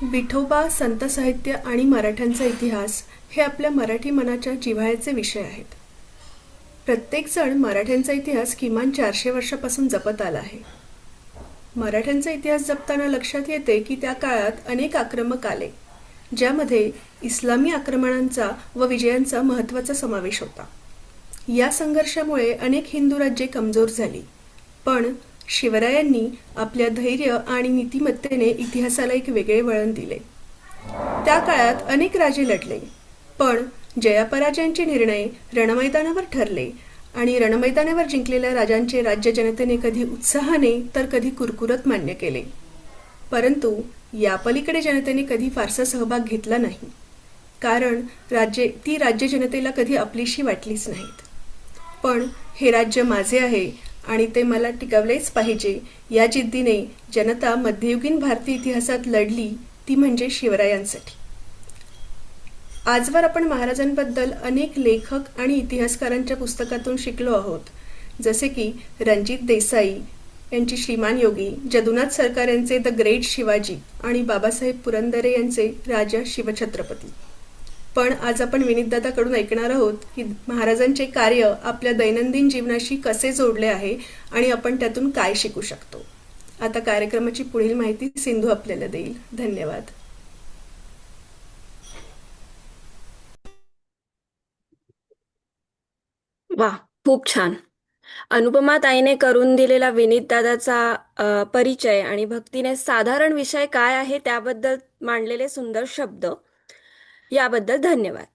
विठोबा, संत साहित्य आणि मराठ्यांचा इतिहास हे आपल्या मराठी मनाच्या जिव्हाळ्याचे विषय आहेत. प्रत्येकजण मराठ्यांचा इतिहास किमान 400 वर्षापासून जपत आला आहे. मराठ्यांचा इतिहास जपताना लक्षात येते की त्या काळात अनेक आक्रमक आले, ज्यामध्ये इस्लामी आक्रमणांचा व विजयांचा महत्त्वाचा समावेश होता. या संघर्षामुळे अनेक हिंदू राज्ये कमजोर झाली, पण शिवरायांनी आपल्या धैर्य आणि नीतिमत्तेने इतिहासाला एक वेगळे वळण दिले. त्या काळात अनेक राजे लढले, पण जयापराजयांचे निर्णय रणमैदानावर ठरले आणि रणमैदानावर जिंकलेल्या राजांचे राज्य जनतेने कधी उत्साहाने तर कधी कुरकुरत मान्य केले. परंतु यापलीकडे जनतेने कधी फारसा सहभाग घेतला नाही, कारण ती राज्य जनतेला कधी आपलीशी वाटलीच नाहीत. पण हे राज्य माझे आहे आणि ते मला टिकवलेच पाहिजे या जिद्दीने जनता मध्ययुगीन भारतीय इतिहासात लढली, ती म्हणजे शिवरायांसाठी. आजवर आपण महाराजांबद्दल अनेक लेखक आणि इतिहासकारांच्या पुस्तकातून शिकलो आहोत, जसे की रणजित देसाई यांची श्रीमान योगी, जदुनाथ सरकार यांचे द ग्रेट शिवाजी आणि बाबासाहेब पुरंदरे यांचे राजा शिवछत्रपती. पण आज आपण विनीतदादाकडून ऐकणार आहोत की महाराजांचे कार्य आपल्या दैनंदिन जीवनाशी कसे जोडले आहे आणि आपण त्यातून काय शिकू शकतो. आता कार्यक्रमाची पुढील माहिती सिंधू आपल्याला देईल. धन्यवाद. वा, खूप छान. अनुपमा ताईने करून दिलेला विनीत दादाचा परिचय आणि भक्तीने साधारण विषय काय आहे त्याबद्दल मांडलेले सुंदर शब्द याबद्दल धन्यवाद.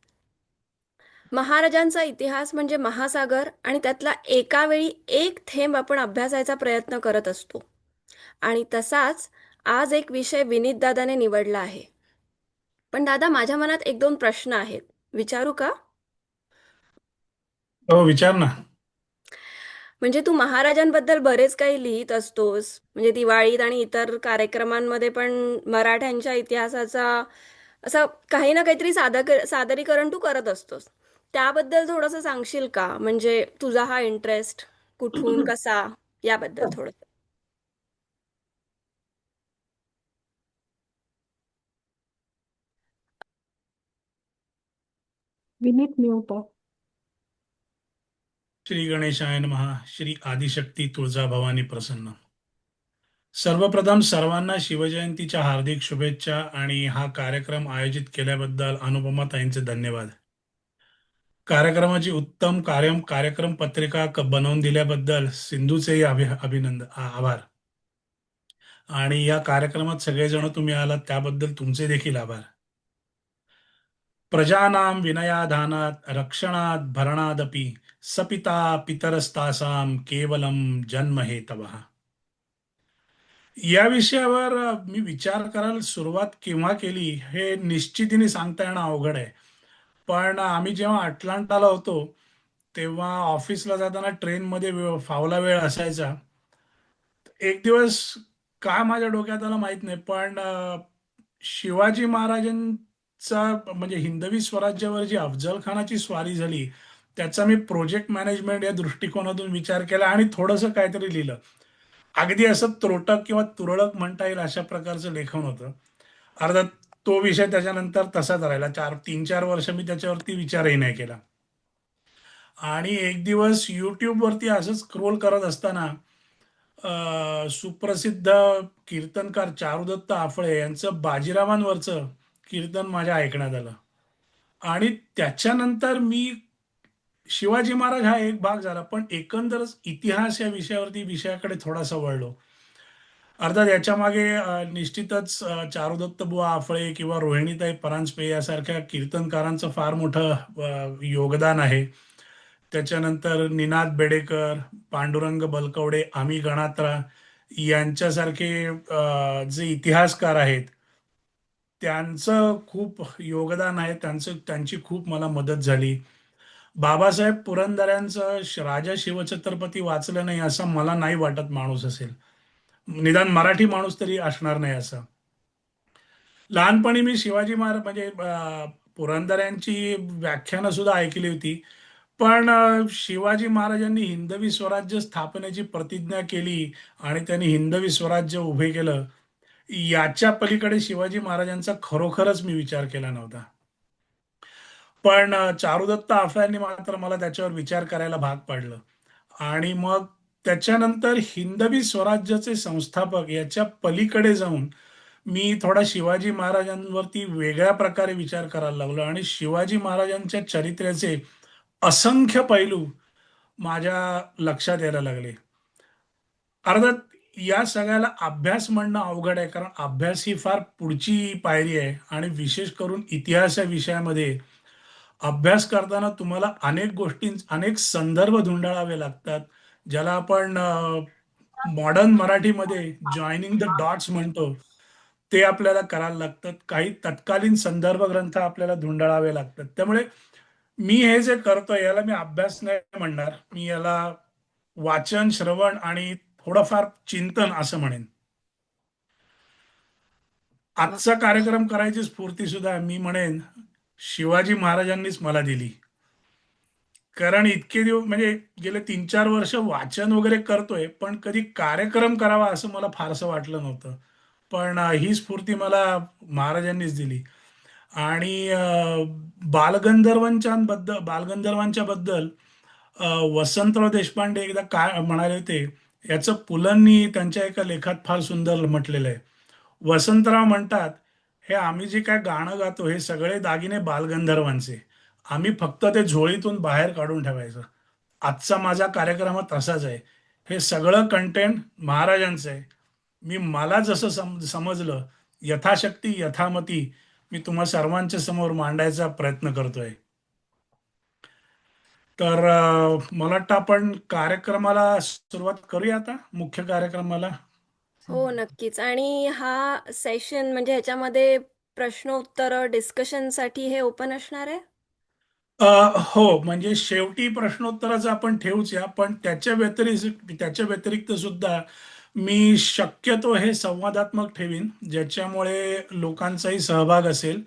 महाराजांचा इतिहास म्हणजे महासागर आणि त्यातला एका वेळी एक थेंब आपण अभ्यासायचा प्रयत्न करत असतो. आणि तसाच आज एक विषय विनीत दादाने निवडला आहे. पण दादा, माझ्या मनात एक दोन प्रश्न आहेत, विचारू का? हो, विचार ना. म्हणजे तू महाराजांबद्दल बरेच काही लिहित असतोस, म्हणजे दिवाळीत आणि इतर कार्यक्रमांमध्ये पण मराठ्यांच्या इतिहासाचा असं काही ना काहीतरी सादरीकरण तू करत असतोस. त्याबद्दल थोडंसं सांगशील का? म्हणजे तुझा हा इंटरेस्ट कुठून, कसा, याबद्दल थोडं. विनीत म्यूट. श्री गणेशाय नमः. श्री आदिशक्ती तुळजाभवानी प्रसन्न. सर्वप्रथम सर्वांना शिवजयंतीच्या हार्दिक शुभेच्छा आणि हा कार्यक्रम आयोजित केल्याबद्दल अनुपमा ताईंचे धन्यवाद. कार्यक्रमाची उत्तम कार्यक्रम पत्रिका बनवून दिल्याबद्दल सिंधूचेही अभिनंदन, आभार. आणि या कार्यक्रमात सगळेजण तुम्ही आलात त्याबद्दल तुमचे देखील आभार. प्रजानां विनयाधानात रक्षणात भरणादपि सपिता पितरस्तासाम केवलम जन्म हेतवः. या विषयावर मी विचार करायला सुरुवात केव्हा केली हे निश्चितीने सांगता येणं अवघड आहे. पण आम्ही जेव्हा अटलांटाला होतो तेव्हा ऑफिसला जाताना ट्रेनमध्ये फावला वेळ असायचा. एक दिवस काय माझ्या डोक्यात आलं माहित नाही, पण शिवाजी महाराजांचा म्हणजे हिंदवी स्वराज्यावर जी अफजल खानाची स्वारी झाली त्याचा मी प्रोजेक्ट मॅनेजमेंट या दृष्टिकोनातून विचार केला आणि थोडंसं काहीतरी लिहिलं. अगदी असं त्रोटक किंवा तुरळक म्हणता येईल अशा प्रकारचं लेखन होतं. अर्थात तो विषय त्याच्यानंतर तसाच राहिला. 3-4 वर्ष मी त्याच्यावरती विचारही नाही केला. आणि एक दिवस युट्यूबवरती असंच स्क्रोल करत असताना सुप्रसिद्ध कीर्तनकार चारुदत्त आफळे यांचं बाजीरावांवरचं कीर्तन माझ्या ऐकण्यात आलं. आणि त्याच्यानंतर मी शिवाजी महाराज हा एक भाग झाला, पण एकंदरच इतिहास या विषयाकडे थोडासा वळलो. अर्थात याच्या मागे निश्चितच चारुदत्त बुवा आफळे किंवा रोहिणीताई परांजपे यासारख्या कीर्तनकारांचं फार मोठं योगदान आहे. त्याच्यानंतर निनाद बेडेकर, पांडुरंग बलकवडे, आम्ही गणात्रा यांच्यासारखे जे इतिहासकार आहेत त्यांचं खूप योगदान आहे. त्यांची खूप मला मदत झाली. बाबासाहेब पुरंदऱ्यांचं राजा शिवछत्रपती वाचलं नाही असं मला नाही वाटत माणूस असेल, निदान मराठी माणूस तरी असणार नाही असं. लहानपणी मी शिवाजी महाराज म्हणजे पुरंदऱ्यांची व्याख्यानं सुद्धा ऐकली होती. पण शिवाजी महाराजांनी हिंदवी स्वराज्य स्थापनेची प्रतिज्ञा केली आणि त्यांनी हिंदवी स्वराज्य उभे केलं याच्या पलीकडे शिवाजी महाराजांचा खरोखरच मी विचार केला नव्हता. पण चारुदत्त आफळ्यांनी मात्र मला त्याच्यावर विचार करायला भाग पाडलं. आणि मग त्याच्यानंतर हिंदवी स्वराज्याचे संस्थापक याच्या पलीकडे जाऊन मी थोडा शिवाजी महाराजांवरती वेगळ्या प्रकारे विचार करायला लागलो आणि शिवाजी महाराजांच्या चरित्र्याचे असंख्य पैलू माझ्या लक्षात यायला लागले. अर्थात या सगळ्याला अभ्यास म्हणणं अवघड आहे, कारण अभ्यास ही फार पुढची पायरी आहे आणि विशेष करून इतिहास या विषयामध्ये अभ्यास करताना तुम्हाला अनेक गोष्टी, अनेक संदर्भ धुंडाळावे लागतात, ज्याला आपण मॉडर्न मराठीमध्ये जॉईनिंग द डॉट्स म्हणतो. ते आपल्याला करायला लागतात. काही तत्कालीन संदर्भ ग्रंथ आपल्याला धुंडाळावे लागतात. त्यामुळे मी हे जे करतोय याला मी अभ्यास नाही म्हणणार, मी याला वाचन, श्रवण आणि थोडंफार चिंतन असं म्हणेन. वा. आजचा कार्यक्रम करायची स्फूर्ती सुद्धा मी म्हणेन शिवाजी महाराजांनीच मला दिली. कारण इतके दिवस म्हणजे गेले 3-4 वर्ष वाचन वगैरे करतोय, पण कधी कार्यक्रम करावा असं मला फारसं वाटलं नव्हतं. पण ही स्फूर्ती मला महाराजांनीच दिली. आणि बालगंधर्वांच्या बद्दल वसंतराव देशपांडे एकदा काय म्हणाले होते, याचं पुलंनी त्यांच्या एका लेखात फार सुंदर म्हटलेलं आहे. वसंतराव म्हणतात, हे आम्ही जे काय गाणं गातो हे सगळे दागिने बालगंधर्वांचे, आम्ही फक्त ते झोळीतून बाहेर काढून ठेवायचं. आजचा माझा कार्यक्रम हा तसाच आहे. हे सगळं कंटेंट महाराजांचं आहे. मला जसं समजलं, यथाशक्ती यथामती मी तुम्हा सर्वांच्या समोर मांडायचा प्रयत्न करतोय. तर मला वाटतं आपण कार्यक्रमाला सुरुवात करूया आता, मुख्य कार्यक्रमाला. हो, नक्कीच. आणि हा सेशन म्हणजे ह्याच्यामध्ये प्रश्न उत्तर डिस्कशनसाठी हे ओपन असणार आहे? अ, हो, म्हणजे शेवटी प्रश्नोत्तराचं आपण ठेवूच या, पण त्याच्या व्यतिरिक्त सुद्धा मी शक्यतो हे संवादात्मक ठेवीन, ज्याच्यामुळे लोकांचाही सहभाग असेल.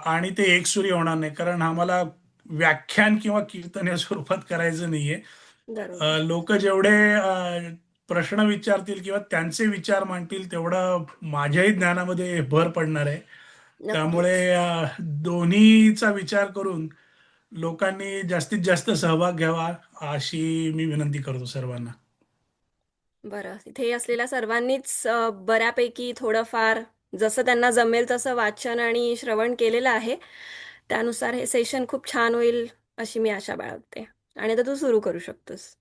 आणि ते एकसुरी होणार नाही, कारण आम्हाला व्याख्यान किंवा कीर्तन या स्वरूपात करायचं नाहीये. बरोबर. लोक जेवढे प्रश्न विचारतील किंवा त्यांचे विचार मांडतील, तेवढं माझ्याही ज्ञानामध्ये भर पडणार आहे. त्यामुळे नक्कीच. दोन्हीचा विचार करून लोकांनी जास्तीत जास्त सहभाग घ्यावा, अशी मी विनंती करतो सर्वांना. बरं. इथे असलेल्या सर्वांनीच बऱ्यापैकी थोडंफार जसं त्यांना जमेल तसं वाचन आणि श्रवण केलेलं आहे. त्यानुसार हे सेशन खूप छान होईल अशी मी आशा बाळगते. आणि आता तू सुरू करू शकतोस.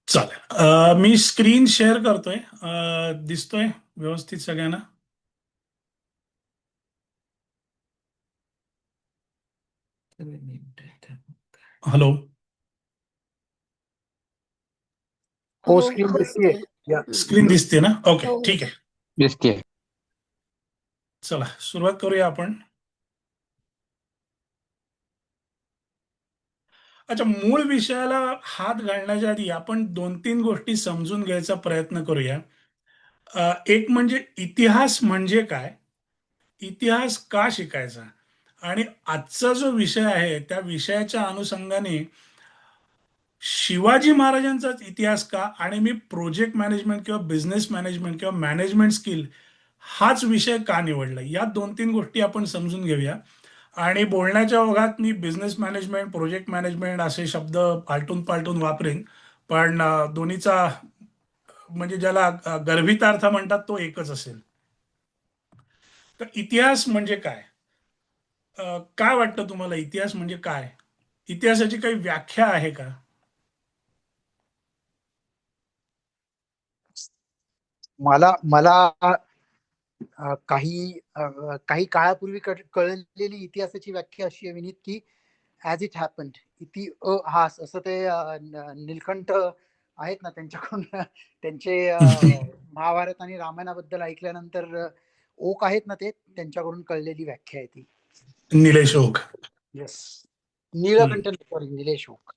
चालेल. मी स्क्रीन शेअर करतोय. दिसतोय व्यवस्थित सगळ्यांना? हॅलो. हो, हो, स्क्रीन हो, दिसतीये. दिसतोय. या. स्क्रीन दिसते ना? ओके, हो, हो. ठीक आहे. दिसतीये. चला सुरुवात करूया आपण. अच्छा, मूळ विषयाला हात घालण्याच्या आधी आपण 2-3 गोष्टी समजून घ्यायचा प्रयत्न करूया. एक म्हणजे इतिहास म्हणजे काय? इतिहास का शिकायचा? आणि आजचा जो विषय आहे त्या विषयाच्या अनुषंगाने शिवाजी महाराजांचाच इतिहास का, आणि मी प्रोजेक्ट मॅनेजमेंट किंवा बिझनेस मॅनेजमेंट किंवा मॅनेजमेंट स्किल हाच विषय का निवडला, या 2-3 गोष्टी आपण समजून घेऊया. आणि बोलण्याच्या ओघात मी बिझनेस मॅनेजमेंट, प्रोजेक्ट मॅनेजमेंट असे शब्द पालटून पालटून वापरेन, पण दोन्हीचा म्हणजे ज्याला गर्भितार्थ म्हणतात तो एकच असेल. तर इतिहास म्हणजे काय? काय वाटतं तुम्हाला, इतिहास म्हणजे काय? इतिहासाची काही व्याख्या आहे का? मला मला काही काळापूर्वी कळलेली इतिहासाची व्याख्या अशी आहे विनीत, की ॲज इट हॅपन्ड, इतिहास असं ते नीलकंठ आहेत ना त्यांच्याकडून त्यांचे महाभारत आणि रामायणाबद्दल ऐकल्यानंतर ओक आहेत ना ते त्यांच्याकडून कळलेली व्याख्या आहे ती. निलेश ओक. येस. नीलकंठ, सॉरी, निलेश ओक.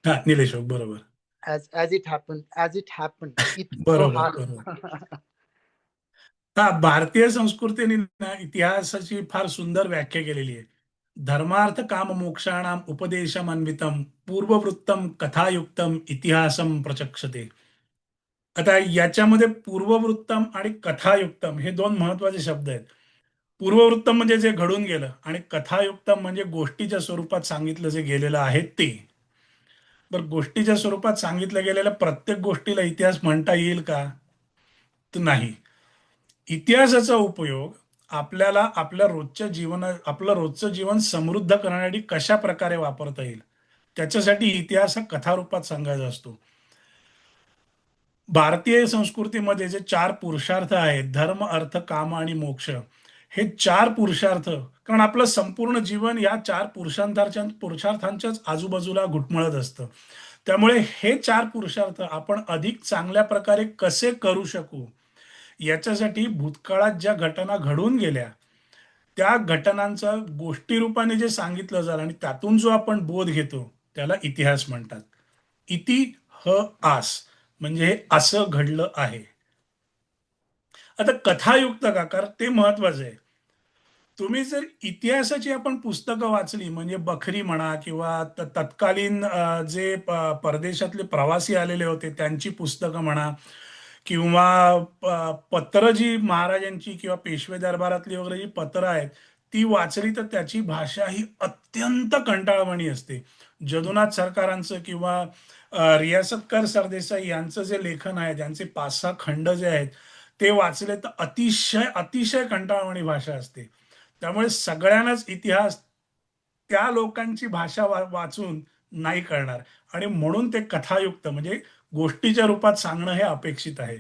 हा, निलेश ओक, बरोबर. As it happen, as it happen, बरोबर, इतिहास. बरोबर. हा, भारतीय संस्कृतीने ना इतिहासाची फार सुंदर व्याख्या केलेली आहे. धर्मार्थ काम मोक्षाणाम उपदेशम अन्वितम पूर्ववृत्तम कथायुक्तम इतिहासम प्रचक्षते. आता याच्यामध्ये पूर्ववृत्तम आणि कथायुक्तम हे दोन महत्वाचे शब्द आहेत. पूर्ववृत्तम म्हणजे जे घडून गेलं आणि कथायुक्तम म्हणजे गोष्टीच्या स्वरूपात सांगितलं जे गेलेलं आहे ते. बरं, गोष्टीच्या स्वरूपात सांगितलं गेलेल्या प्रत्येक गोष्टीला इतिहास म्हणता येईल का? तर नाही. इतिहासाचा उपयोग आपल्याला आपलं रोजचं जीवन समृद्ध करण्यासाठी कशा प्रकारे वापरता येईल त्याच्यासाठी इतिहास हा कथारूपात सांगायचा असतो. भारतीय संस्कृतीमध्ये जे चार पुरुषार्थ आहेत, धर्म, अर्थ, काम आणि मोक्ष, हे चार पुरुषार्थ, कारण आपलं संपूर्ण जीवन या चार पुरुषार्थांच्याच आजूबाजूला घुटमळत असतं. त्यामुळे हे चार पुरुषार्थ आपण अधिक चांगल्या प्रकारे कसे करू शकू याच्यासाठी भूतकाळात ज्या घटना घडून गेल्या त्या घटनांचं गोष्टी रूपाने जे सांगितलं जाईल आणि त्यातून जो आपण बोध घेतो त्याला इतिहास म्हणतात. इति ह आस म्हणजे हे असं घडलं आहे. आता कथायुक्त का, कारण ते महत्वाचं आहे. तुम्ही जर इतिहासाची आपण पुस्तकं वाचली म्हणजे बखरी म्हणा किंवा तत्कालीन जे परदेशातले प्रवासी आलेले होते त्यांची पुस्तकं म्हणा किंवा पत्र जी महाराजांची किंवा पेशवे दरबारातली वगैरे जी पत्र आहेत ती वाचली तर त्याची भाषा ही अत्यंत कंटाळवाणी असते. जदुनाथ सरकारांचं किंवा रियासतकार सरदेसाई यांचं जे लेखन आहे, ज्यांचे 5-6 खंड जे आहेत ते वाचले तर अतिशय अतिशय कंटाळवाणी भाषा असते. त्यामुळे सगळ्यांनाच इतिहास त्या लोकांची भाषा वाचून नाही कळणार आणि म्हणून ते कथायुक्त म्हणजे गोष्टीच्या रूपात सांगणं हे अपेक्षित आहे.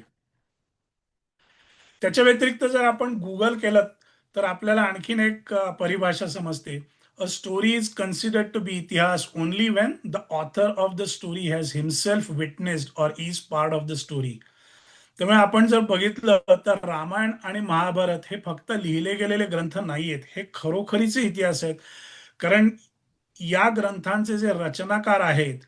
त्याच्या व्यतिरिक्त जर आपण गुगल केलं तर आपल्याला आणखीन एक परिभाषा समजते. A story is considered to be इतिहास only when the author of the story has himself witnessed or is part of the story. त्यामुळे आपण जर बघितलं तर रामायण आणि महाभारत हे फक्त लिहिले गेलेले ग्रंथ नाहीयेत, हे खरोखरीचे इतिहास आहेत. कारण या ग्रंथांचे जे रचनाकार आहेत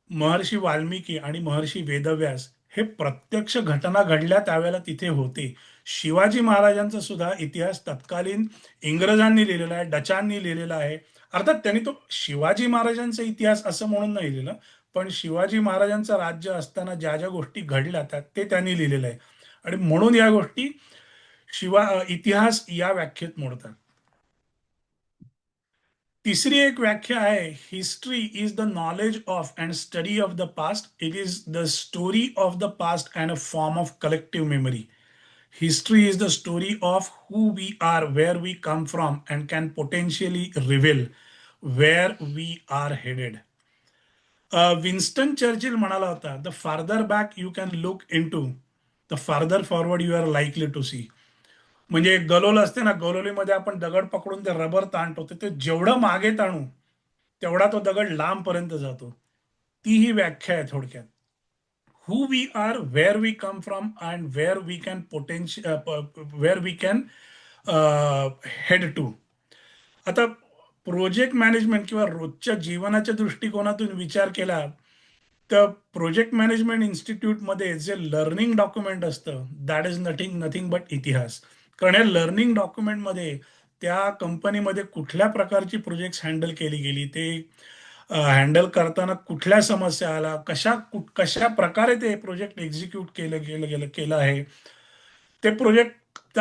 महर्षी वाल्मिकी आणि महर्षी वेदव्यास हे प्रत्यक्ष घटना घडल्या त्यावेळेला तिथे होते. शिवाजी महाराजांचा सुद्धा इतिहास तत्कालीन इंग्रजांनी लिहिलेला आहे, डचांनी लिहिलेला आहे. अर्थात त्यांनी तो शिवाजी महाराजांचा इतिहास असं म्हणून नाही लिहिलं, पण शिवाजी महाराजांचं राज्य असताना ज्या ज्या गोष्टी घडल्या ते त्यांनी लिहिलेलं आहे आणि म्हणून या गोष्टी इतिहास या व्याख्येत मोडतात. तिसरी एक व्याख्या आहे, history is the knowledge of and study of the past. It is the story of the past and a form of collective memory. History is the story of who we are, where we come from and can potentially reveal where we are headed. Winston Churchill म्हणाला होता, the farther back you can look into, the farther forward you are likely to see. म्हणजे गलोल असते ना, गलोलीमध्ये आपण दगड पकडून ते रबर ताणतो, तर ते जेवढं मागे ताणू तेवढा तो दगड लांब पर्यंत जातो. ती ही व्याख्या आहे थोडक्यात. Who we are, where we come from and where we can head to. आता प्रोजेक्ट मॅनेजमेंट किंवा रोजच्या जीवनाच्या दृष्टिकोनातून विचार केला तर प्रोजेक्ट मॅनेजमेंट इन्स्टिट्यूटमध्ये जे लर्निंग डॉक्युमेंट असतं दॅट इज नथिंग बट इतिहास. कारण या लर्निंग डॉक्युमेंटमध्ये त्या कंपनीमध्ये कुठल्या प्रकारची प्रोजेक्ट हँडल केली गेली, ते हँडल करताना कुठल्या समस्या आला, कशा प्रकारे ते प्रोजेक्ट एक्झिक्यूट केलं आहे, त्या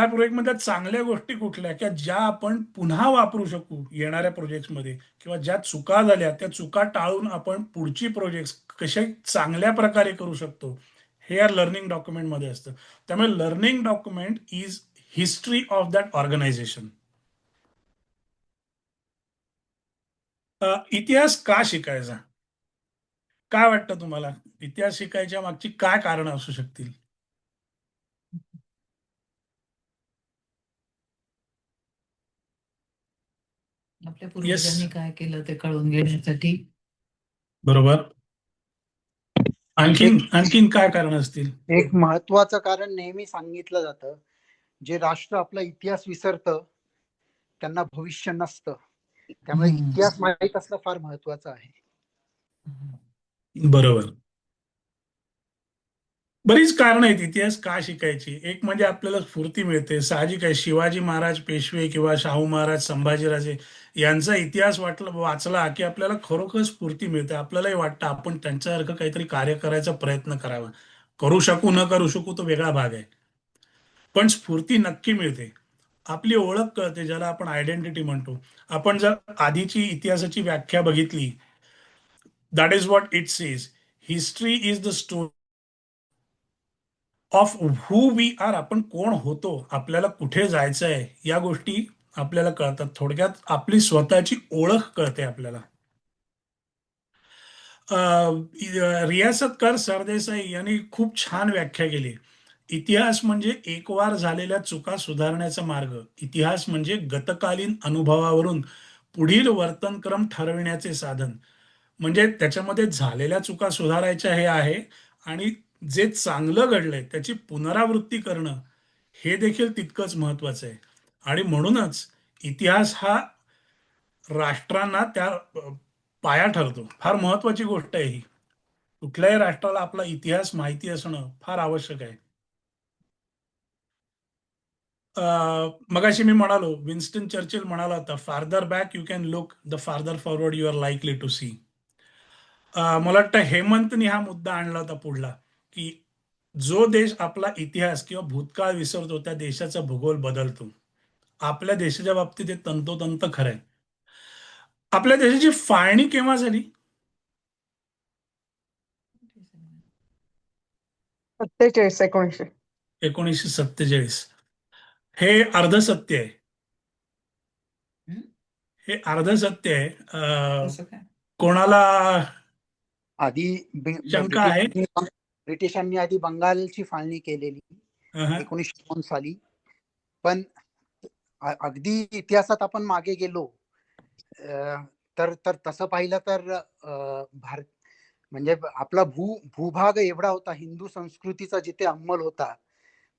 प्रोजेक्टमध्ये चांगल्या गोष्टी कुठल्या की ज्या आपण पुन्हा वापरू शकू येणाऱ्या प्रोजेक्ट्समध्ये, किंवा ज्या चुका झाल्या त्या चुका टाळून आपण पुढची प्रोजेक्ट्स कशा चांगल्या प्रकारे करू शकतो हे या लर्निंग डॉक्युमेंटमध्ये असतं. त्यामुळे learning document is history of that organisation. इतिहास का शिकायचा? काय वाटतं तुम्हाला? इतिहास शिकायच्या मागची काय कारण असू शकतील? आपल्या येस, पूर्वजांनी काय केलं ते कळून घेण्यासाठी. बरोबर. आणखीन एक आणखीन काय कारण असतील? एक महत्वाचं कारण नेहमी सांगितलं जातं, जे राष्ट्र आपला इतिहास विसरतं त्यांना भविष्य नसतं. त्यामुळे इतिहास माहीत असणं फार महत्वाचं आहे. बरोबर. बरीच कारण आहेत इतिहास का शिकायची. एक म्हणजे आपल्याला स्फूर्ती मिळते, साहजिक आहे. शिवाजी महाराज पेशवे किंवा शाहू महाराज, संभाजीराजे यांचा इतिहास वाचला की आपल्याला खरोखर स्फूर्ती मिळते. आपल्यालाही वाटतं आपण त्यांच्यासारखं काहीतरी कार्य करायचा प्रयत्न करावा. करू शकू न करू शकू तो वेगळा भाग आहे, पण स्फूर्ती नक्की मिळते. आपली ओळख कळते, ज्याला आपण आयडेंटिटी म्हणतो. आपण जर आधीची इतिहासाची व्याख्या बघितली, that is what it says, history is the story of who we are. आपण कोण होतो, आपल्याला कुठे जायचं आहे, या गोष्टी आपल्याला कळतात. थोडक्यात आपली स्वतःची ओळख कळते आपल्याला. रियासतकार सरदेसाई यांनी खूप छान व्याख्या केली. इतिहास म्हणजे एकवार झालेल्या चुका सुधारण्याचा मार्ग. इतिहास म्हणजे गतकालीन अनुभवावरून पुढील वर्तनक्रम ठरविण्याचे साधन. म्हणजे त्याच्यामध्ये झालेल्या चुका सुधारायच्या हे आहे, आणि जे चांगलं घडलंय त्याची पुनरावृत्ती करणं हे देखील तितकंच महत्वाचं आहे. आणि म्हणूनच इतिहास हा राष्ट्रांना त्या पाया ठरतो. फार महत्वाची गोष्ट आहे ही. कुठल्याही राष्ट्राला आपला इतिहास माहिती असणं फार आवश्यक आहे. मगाशी मी म्हणालो, विन्स्टन चर्चिल म्हणाला होता, farther back you can look, the farther forward you are likely to see. मला वाटतं हेमंतनी हा मुद्दा आणला होता पुढला, की जो देश आपला इतिहास किंवा भूतकाळ विसरतो त्या देशाचा भूगोल बदलतो. आपल्या देशाच्या बाबतीत हे तंतोतंत खरं आहे. आपल्या देशाची फाळणी केव्हा झाली? 47 1900. 1947. हे अर्ध सत्य आहे. हं? हे अर्ध सत्य आहे. कसं काय? कोणाला आधी शंका आहे? ब्रिटिशांनी आधी बंगालची फाळणी केलेली अहं. 1902 साली. पण अगदी इतिहासात आपण मागे गेलो तर तर तसं पाहिलं तर भारत म्हणजे आपला भूभाग एवढा होता, हिंदू संस्कृतीचा जिथे अंमल होता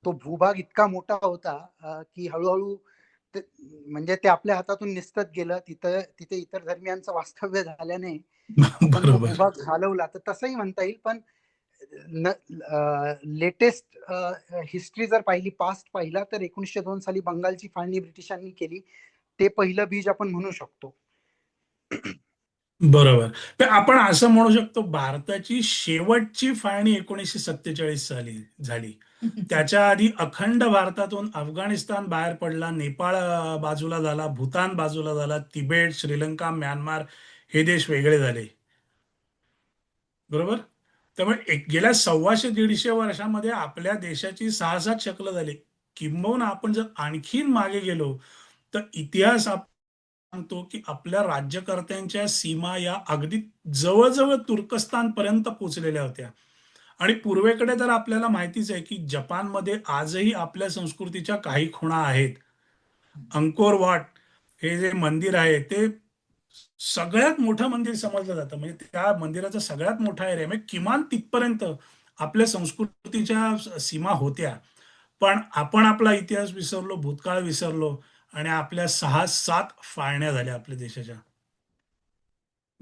तो भूभाग इतका मोठा होता की हळूहळू म्हणजे ते आपल्या हातातून निसटत गेलं. तिथे इतर धर्मियांचं वास्तव्य झाल्याने आपण तो बरोबर. भूभाग घालवला, तर तसंही म्हणता येईल. पण लेटेस्ट हिस्ट्री जर पाहिली, पास्ट पाहिला, तर 1902 साली बंगालची फाळणी ब्रिटिशांनी केली. ते पहिलं बीज आपण म्हणू शकतो. बरोबर. तर आपण असं म्हणू शकतो, भारताची शेवटची फाळणी 1947 साली झाली. त्याच्या आधी अखंड भारतातून अफगाणिस्तान बाहेर पडला, नेपाळ बाजूला झाला, भूतान बाजूला झाला, तिबेट, श्रीलंका, म्यानमार हे देश वेगळे झाले. बरोबर. त्यामुळे गेल्या 125-150 वर्षामध्ये आपल्या देशाची 6-7 शकलं झाली. किंबहुना आपण जर आणखीन मागे गेलो, तर इतिहास सांगतो की आपल्या राज्यकर्त्यांच्या सीमा या अगदी जवळजवळ तुर्कस्तानपर्यंत पोहोचलेल्या होत्या. आणि पूर्वेकडे तर आपल्याला माहितीच आहे की जपानमध्ये आजही आपल्या संस्कृतीच्या काही खुणा आहेत. अंकोर वाट हे जे मंदिर आहे ते सगळ्यात मोठं मंदिर समजलं जातं. म्हणजे त्या मंदिराचा सगळ्यात मोठा एरिया, म्हणजे किमान तिथपर्यंत आपल्या संस्कृतीच्या सीमा होत्या. पण आपण आपला इतिहास विसरलो, भूतकाळ विसरलो, आणि आपल्या 6-7 फाळण्या झाल्या आपल्या देशाच्या.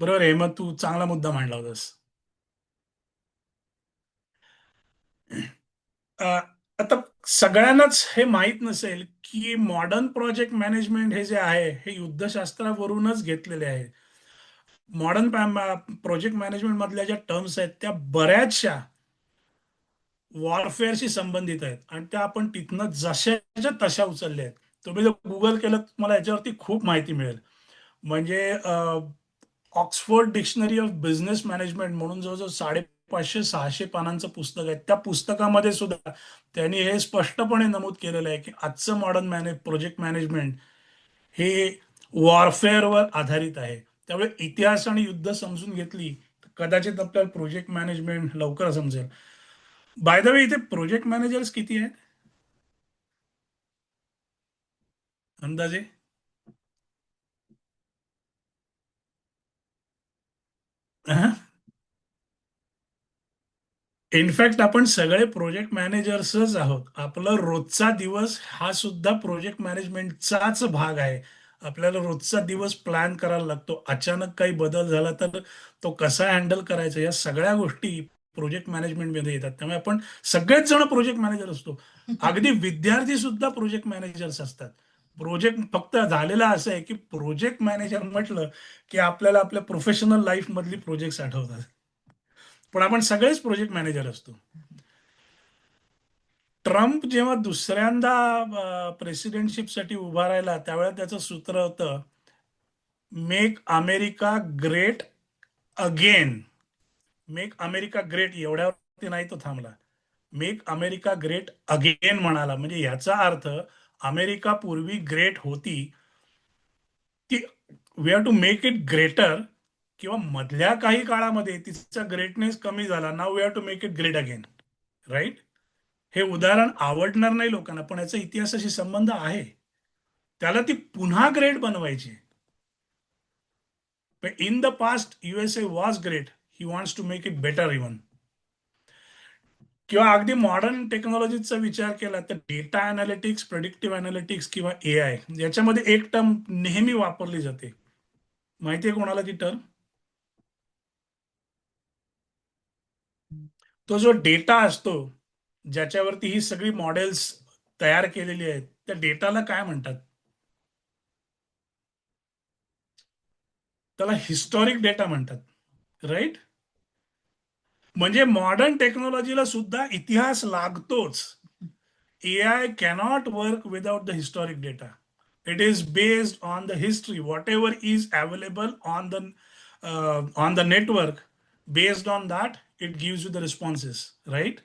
बरोबर आहे. मग तू चांगला मुद्दा मांडला होतास. आता सगळ्यांनाच हे माहीत नसेल की मॉडर्न प्रोजेक्ट मॅनेजमेंट हे जे आहे हे युद्धशास्त्रावरूनच घेतलेले आहे. मॉडर्न प्रोजेक्ट मॅनेजमेंट मधल्या ज्या टर्म्स आहेत त्या बऱ्याचशा वॉरफेअरशी संबंधित आहेत, आणि त्या आपण तिथनं जशाच्या तशा उचलल्या आहेत. तुम्ही जर गुगल केलं तुम्हाला याच्यावरती खूप माहिती मिळेल. म्हणजे Oxford dictionary of business management म्हणून जवळजवळ 550-600 पानांचं पुस्तक आहे. त्या पुस्तकामध्ये सुद्धा त्यांनी हे स्पष्टपणे नमूद केलेलं आहे की आजचं मॉडर्न प्रोजेक्ट मॅनेजमेंट हे वॉरफेअरवर आधारित आहे. त्यामुळे इतिहास आणि युद्ध समजून घेतली तर कदाचित आपल्याला प्रोजेक्ट मॅनेजमेंट लवकर समजेल. बाय द वे, इथे प्रोजेक्ट मॅनेजर्स किती आहेत अंदाजे? इनफॅक्ट आपण सगळे प्रोजेक्ट मॅनेजर्सच आहोत. आपला रोजचा दिवस हा सुद्धा प्रोजेक्ट मॅनेजमेंटचाच भाग आहे. आपल्याला रोजचा दिवस प्लॅन करायला लागतो. अचानक काही बदल झाला तर तो कसा हँडल करायचा, या सगळ्या गोष्टी प्रोजेक्ट मॅनेजमेंटमध्ये येतात. त्यामुळे आपण सगळेच जण प्रोजेक्ट मॅनेजर असतो. अगदी विद्यार्थी सुद्धा प्रोजेक्ट मॅनेजर्स असतात. प्रोजेक्ट फक्त झालेला असं आहे की प्रोजेक्ट मॅनेजर म्हटलं की आपल्याला आपल्या प्रोफेशनल लाईफ मधली प्रोजेक्ट्स आठवतात. पण आपण सगळेच प्रोजेक्ट मॅनेजर असतो. ट्रम्प जेव्हा दुसऱ्यांदा प्रेसिडेंटशिपसाठी उभा राहिला त्यावेळेला त्याचं सूत्र होतं, make America great again. Make America great एवढ्यावरती नाही तो थांबला, मेक अमेरिका ग्रेट अगेन म्हणाला. म्हणजे याचा अर्थ अमेरिका पूर्वी ग्रेट होती, ती we have to make it greater, किंवा मधल्या काही काळामध्ये तिचा ग्रेटनेस कमी झाला, नाव we have to make it great again. Right. हे उदाहरण आवडणार नाही लोकांना, पण याचा इतिहासाशी संबंध आहे. त्याला ती पुन्हा ग्रेट बनवायची. In the past USA was great, he wants to make it better even. किंवा अगदी मॉडर्न टेक्नॉलॉजीचा विचार केला तर डेटा अनालिटिक्स, प्रेडिक्टिव्ह अनालिटिक्स किंवा AI, याच्यामध्ये एक टर्म नेहमी वापरली जाते. माहितीये कोणाला ती टर्म? तो जो डेटा असतो ज्याच्यावरती ही सगळी मॉडेल्स तयार केलेली आहेत, त्या डेटाला काय म्हणतात? त्याला हिस्टॉरिक डेटा म्हणतात. राईट. म्हणजे मॉडर्न टेक्नॉलॉजीला सुद्धा इतिहास लागतोच. AI cannot work without the historic data. It is based on the history, whatever is available on the network. Based on that, it gives you the responses, right?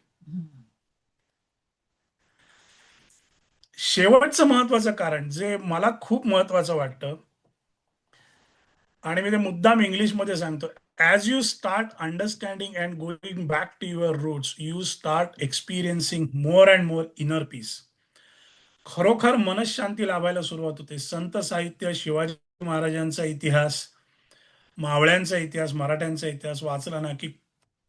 शेवटचं महत्वाचं कारण जे मला खूप महत्वाचं वाटतं, आणि मी ते मुद्दाम इंग्लिशमध्ये सांगतो, as you start understanding and going back to your roots, you start experiencing more and more inner peace. खरोखर मनशांती लाभायला सुरुवात होते. संत साहित्य, शिवाजी महाराजांचा इतिहास, मावळ्यांचा इतिहास, मराठ्यांचा इतिहास वाचला ना की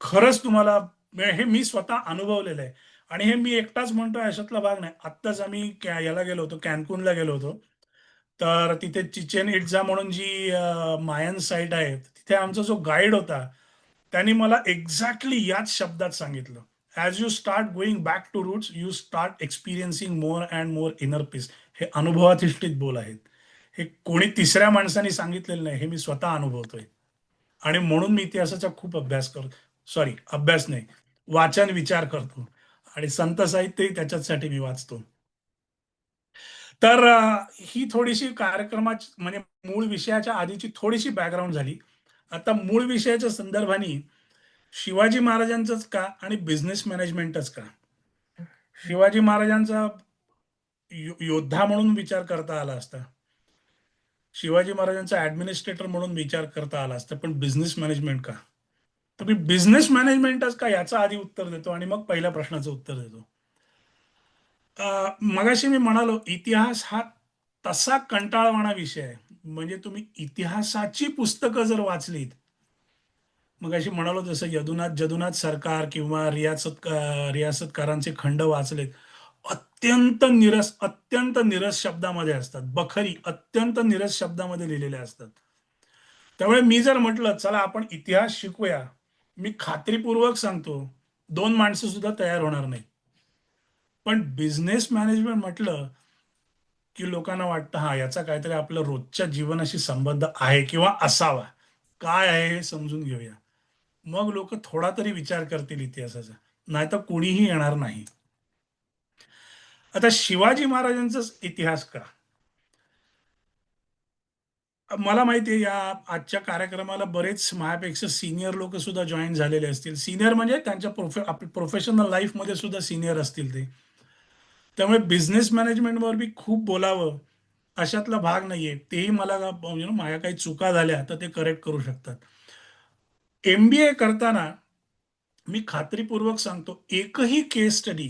खरंच तुम्हाला, हे मी स्वतः अनुभवलेलं आहे. आणि हे मी एकटाच म्हणतोय अशातला भाग नाही. आत्ताच आम्ही याला गेलो होतो, कॅनकुनला गेलो होतो. तर तिथे चिचेन इट्जा म्हणून जी मायन साईट आहे, तिथे आमचा जो गाईड होता त्यांनी मला एक्झॅक्टली याच शब्दात सांगितलं, as you start going back to roots, you start experiencing more and more inner peace. हे अनुभवाधिष्ठित बोल आहेत. हे कोणी तिसऱ्या माणसाने सांगितलेलं नाही, हे मी स्वतः अनुभवतोय. आणि म्हणून मी इतिहासाचा खूप अभ्यास करतो. सॉरी, अभ्यास नाही, वाचन विचार करतो. आणि संत साहित्यही त्याच्यासाठी मी वाचतो. तर ही थोडीशी कार्यक्रमाची, म्हणजे मूळ विषयाच्या आधीची थोडीशी बॅकग्राऊंड झाली. आता मूळ विषयाच्या संदर्भाने शिवाजी महाराजांचंच का आणि बिझनेस मॅनेजमेंटच का? शिवाजी महाराजांचा योद्धा म्हणून विचार करता आला असता, शिवाजी महाराजांचा ऍडमिनिस्ट्रेटर म्हणून विचार करता आला असता, पण बिझनेस मॅनेजमेंट का? तर मी बिझनेस मॅनेजमेंटच का याचं आधी उत्तर देतो आणि मग पहिल्या प्रश्नाचं उत्तर देतो. मगाशी मी म्हणालो, इतिहास हा तसा कंटाळवाणा विषय आहे. म्हणजे तुम्ही इतिहासाची पुस्तकं जर वाचलीत, मगाशी म्हणालो जसं यदुनाथ जदुनाथ सरकार किंवा रियासतकारांचे खंड वाचलेत, अत्यंत निरस शब्दामध्ये असतात. बखरी अत्यंत निरस शब्दामध्ये लिहिलेल्या असतात. त्यामुळे मी जर म्हटलं चला आपण इतिहास शिकूया, मी खात्रीपूर्वक सांगतो 2 माणसं सुद्धा तयार होणार नाही. पण बिझनेस मॅनेजमेंट म्हटलं की लोकांना वाटतं हा याचा काहीतरी आपल्या रोजच्या जीवनाशी संबंध आहे किंवा असावा. काय आहे हे समजून घेऊया. मग लोक थोडा तरी विचार करतील इतिहासाचा, नाहीतर कोणीही येणार नाही. आता शिवाजी महाराजांचाच इतिहास का? मला माहिती आहे या आजच्या कार्यक्रमाला बरेच माझ्यापेक्षा सिनियर लोक सुद्धा जॉईन झालेले असतील. सिनियर म्हणजे त्यांच्या प्रोफेशनल लाईफमध्ये सुद्धा सिनियर असतील ते. त्यामुळे बिझनेस मॅनेजमेंटवर बी खूप बोलावं अशातला भाग नाहीये. तेही मला माझ्या काही चुका झाल्या तर ते करेक्ट करू शकतात. MBA करताना मी खात्रीपूर्वक सांगतो, एकही केस स्टडी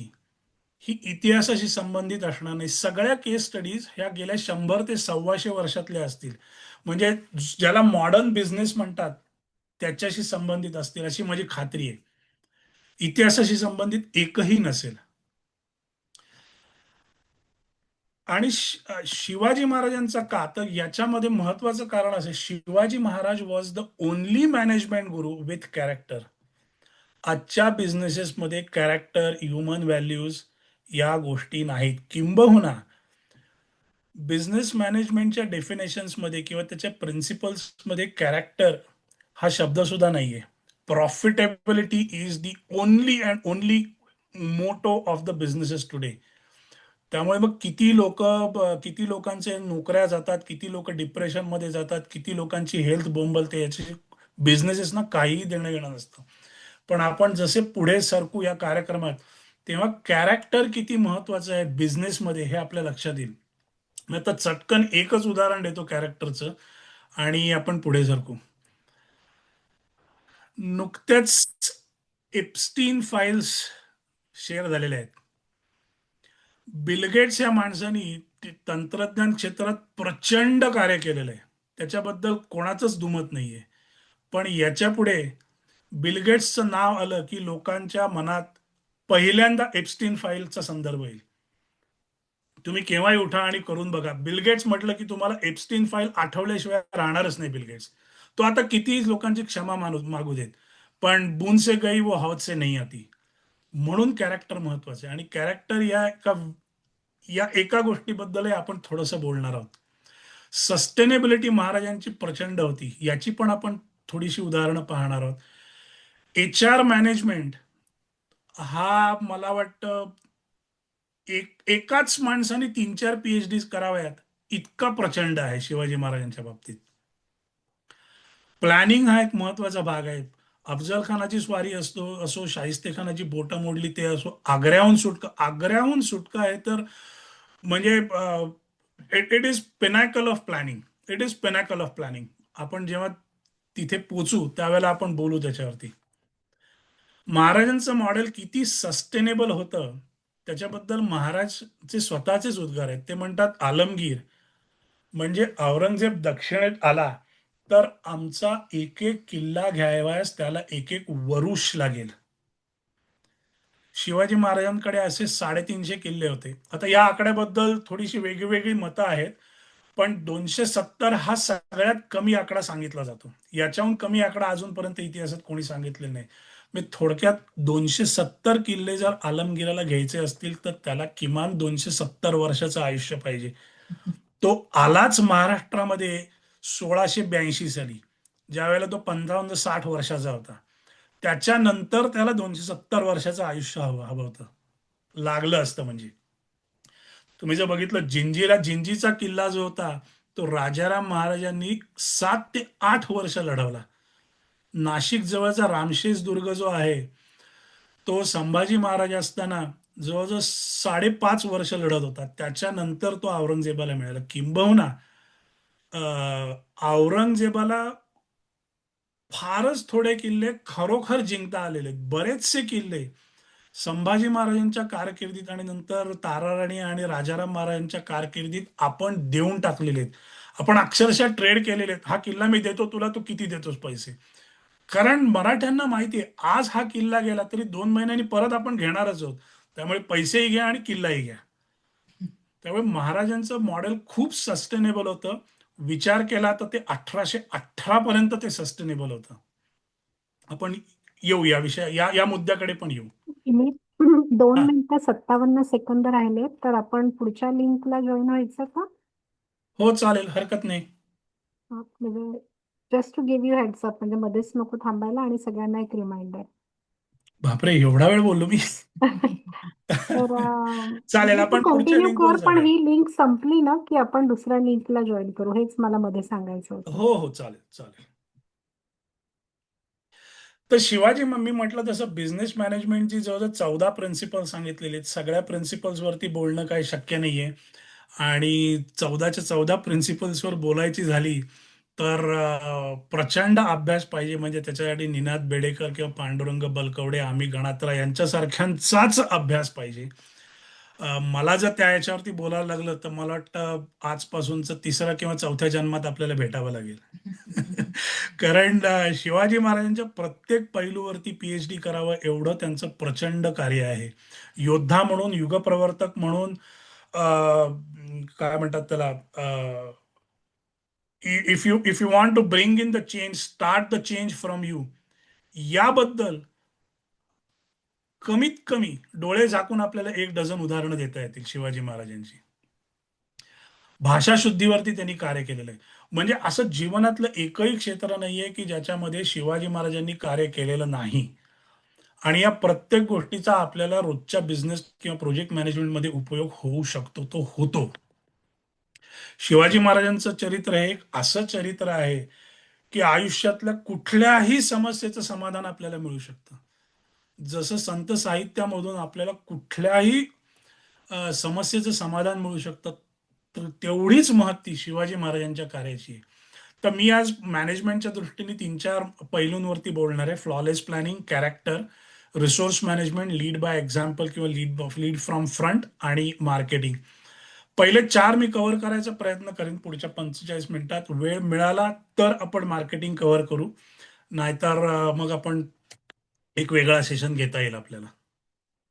ही इतिहासाशी संबंधित असणार नाही. सगळ्या केस स्टडीज ह्या गेल्या 100 ते 125 वर्षातल्या असतील. म्हणजे ज्याला मॉडर्न बिझनेस म्हणतात त्याच्याशी संबंधित असतील अशी माझी खात्री आहे. इतिहासाशी संबंधित एकही नसेल. आणि शिवाजी महाराजांचा का? तर याच्यामध्ये महत्वाचं कारण असे, Shivaji Maharaj was the only management Guru with character. आजच्या बिझनेसेसमध्ये कॅरेक्टर, ह्युमन व्हॅल्यूज या गोष्टी नाहीत. किंबहुना बिझनेस मॅनेजमेंटच्या डेफिनेशन्समध्ये किंवा त्याच्या प्रिन्सिपल्समध्ये कॅरेक्टर हा शब्द सुद्धा नाहीये. Profitability is the only and only motto of the businesses today. त्यामुळे मग किती लोकांचे नोकऱ्या जातात, किती लोक डिप्रेशनमध्ये जातात, किती लोकांची हेल्थ बोंबलते, याची बिझनेसेसना काहीही देणं घेणं नसतं. पण आपण जसे पुढे सरकू या कार्यक्रमात, तेव्हा कॅरेक्टर किती महत्वाचं आहे बिझनेसमध्ये हे आपल्या लक्षात येईल. मी आता चटकन एकच उदाहरण देतो कॅरेक्टरचं आणि आपण पुढे सरकू. नुकत्याच एप्स्टीन फाईल्स शेअर झालेल्या आहेत. बिल गेट्स या माणसानी तंत्रज्ञान क्षेत्रात प्रचंड कार्य केलेलं आहे, त्याच्याबद्दल कोणाचंच दुमत नाहीये. पण याच्या पुढे बिल गेट्सचं नाव आलं की लोकांच्या मनात पहिल्यांदा एप्स्टीन फाईलचा संदर्भ येईल. तुम्ही केव्हाही उठा आणि करून बघा, बिल गेट्स म्हटलं की तुम्हाला एप्स्टीन फाईल आठवल्याशिवाय राहणारच नाही बिल गेट्स. तो आता कितीही लोकांची क्षमा मागू देत, पण बून से गई वो हौद से नहीं आती. म्हणून कॅरेक्टर महत्वाचं आहे. आणि कॅरेक्टर या एका गोष्टीबद्दलही आपण थोडंसं बोलणार आहोत. सस्टेनेबिलिटी महाराजांची प्रचंड होती, याची पण आपण थोडीशी उदाहरणं पाहणार आहोत. HR मॅनेजमेंट हा मला वाटतं एकाच माणसाने 3-4 PhD कराव्यात इतका प्रचंड आहे शिवाजी महाराजांच्या बाबतीत. प्लॅनिंग हा एक महत्वाचा भाग आहे. अफजल खानाची स्वारी असो, शाहिस्ते खानाची बोटं मोडली ते असो, आग्र्याहून सुटका आहे तर म्हणजे it is pinnacle of planning. It is pinnacle of planning. आपण जेव्हा तिथे पोचू त्यावेळेला आपण बोलू त्याच्यावरती. महाराजांचं मॉडेल किती सस्टेनेबल होतं त्याच्याबद्दल महाराजचे स्वतःचेच उद्गार आहेत. ते म्हणतात, आलमगीर म्हणजे औरंगजेब दक्षिणेत आला तर आमचा एक एक किल्ला घ्यावयास त्याला एक एक वरुष लागेल. शिवाजी महाराजांकडे असे 350 किल्ले होते. आता या आकड्याबद्दल थोडीशी वेगवेगळी मतं आहेत, पण 270 हा सगळ्यात कमी आकडा सांगितला जातो. याच्याहून कमी आकडा अजूनपर्यंत इतिहासात कोणी सांगितलेला नाही. मी थोडक्यात 270 किल्ले जर आलमगीराला घ्यायचे असतील तर त्याला किमान 270 वर्षाचं आयुष्य पाहिजे. तो आलाच महाराष्ट्रामध्ये 1682 साली, ज्या वेळेला तो 55-60 वर्षाचा होता. त्याच्यानंतर त्याला 270 वर्षाचं आयुष्य हवं होतं, लागलं असतं. म्हणजे तुम्ही जर बघितलं, जिंजीचा किल्ला जो होता तो राजाराम महाराजांनी 7 ते 8 वर्ष लढवला. नाशिक जवळचा रामशेष दुर्ग जो आहे तो संभाजी महाराज असताना जवळजवळ 5.5 वर्ष लढत होता. त्याच्यानंतर तो औरंगजेबाला मिळाला. किंबहुना औरंगजेबाला फारच थोडे किल्ले खरोखर जिंकता आलेले आहेत. बरेचसे किल्ले संभाजी महाराजांच्या कारकिर्दीत आणि नंतर ताराराणी आणि राजाराम महाराजांच्या कारकिर्दीत आपण देऊन टाकलेले आहेत. आपण अक्षरशः ट्रेड केलेले आहेत. हा किल्ला मी देतो तुला, तू किती देतोस पैसे. कारण मराठ्यांना माहिती आहे आज हा किल्ला गेला तरी 2 महिन्यांनी परत आपण घेणारच आहोत, त्यामुळे पैसेही घ्या आणि किल्लाही घ्या. त्यामुळे महाराजांचं मॉडेल खूप सस्टेनेबल होतं. विचार केला तर ते 1818 पर्यंत ते सस्टेनेबल होतं. आपण येऊ या या मुद्द्याकडे पण येऊ. मी 2 हा, मिनिटं 57 सेकंद राहिले तर आपण पुढच्या लिंकला जॉईन व्हायचं का? हो चालेल, हरकत नाही. म्हणजे just to give you heads up, म्हणजे मध्येच नको थांबायला आणि सगळ्यांना एक रिमाइंडर. बापरे, एवढा वेळ बोललो मी. तर चालेल, तू आपण पुढच्या कंटिन्यू लिंकवर कर, पण जाऊया. ही लिंक संपली ना की आपण दुसऱ्या लिंकला जॉईन करू, हेच मला मध्ये सांगायचं होतं. हो हो, चालेल चालेल. तर शिवाजी मी म्हटलं तसं बिझनेस मॅनेजमेंटची जवळजवळ 14 प्रिन्सिपल सांगितलेले आहेत. सगळ्या प्रिन्सिपल्सवरती बोलणं काही शक्य नाहीये आणि 14च्या 14 प्रिन्सिपल्सवर बोलायची झाली तर प्रचंड अभ्यास पाहिजे. म्हणजे त्याच्यासाठी निनाद बेडेकर किंवा पांडुरंग बलकवडे, आम्ही गणात्रा यांच्यासारख्यांचाच अभ्यास पाहिजे. मला जर त्या याच्यावरती बोलायला लागलं तर मला वाटतं आजपासूनच 3ऱ्या किंवा 4थ्या जन्मात आपल्याला भेटावं लागेल. कारण शिवाजी महाराजांच्या प्रत्येक पैलूवरती PhD करावं एवढं त्यांचं प्रचंड कार्य आहे. योद्धा म्हणून, युगप्रवर्तक म्हणून, काय म्हणतात त्याला, if you want to bring in the change, start the change from you, याबद्दल कमीत कमी डोळे झाकून आपल्याला 1 डझन उदाहरणं देता येतील शिवाजी महाराजांची. भाषा शुद्धीवरती त्यांनी कार्य केलेलं आहे. म्हणजे असं जीवनातलं एकही क्षेत्र नाहीये की ज्याच्यामध्ये शिवाजी महाराजांनी कार्य केलेलं नाही. आणि या प्रत्येक गोष्टीचा आपल्याला रोजच्या बिझनेस किंवा प्रोजेक्ट मॅनेजमेंटमध्ये उपयोग होऊ शकतो, तो होतो. शिवाजी महाराजांचं चरित्र हे एक असं चरित्र आहे की आयुष्यातल्या कुठल्याही समस्येचं समाधान आपल्याला मिळू शकतं. जसं संत साहित्यामधून आपल्याला कुठल्याही समस्येचं समाधान मिळू शकतं, तर तेवढीच महत्ती शिवाजी महाराजांच्या कार्याची आहे. तर मी आज मॅनेजमेंटच्या दृष्टीने 3-4 पैलूंवरती बोलणार आहे. Flawless planning, character, resource management, lead by example किंवा लीड फ्रॉम फ्रंट आणि मार्केटिंग. पहिले 4 मी कव्हर करायचा प्रयत्न करेन पुढच्या 45 मिनिटात. वेळ मिळाला तर आपण मार्केटिंग कव्हर करू, नाहीतर मग आपण एक वेगळा सेशन घेता येईल आपल्याला.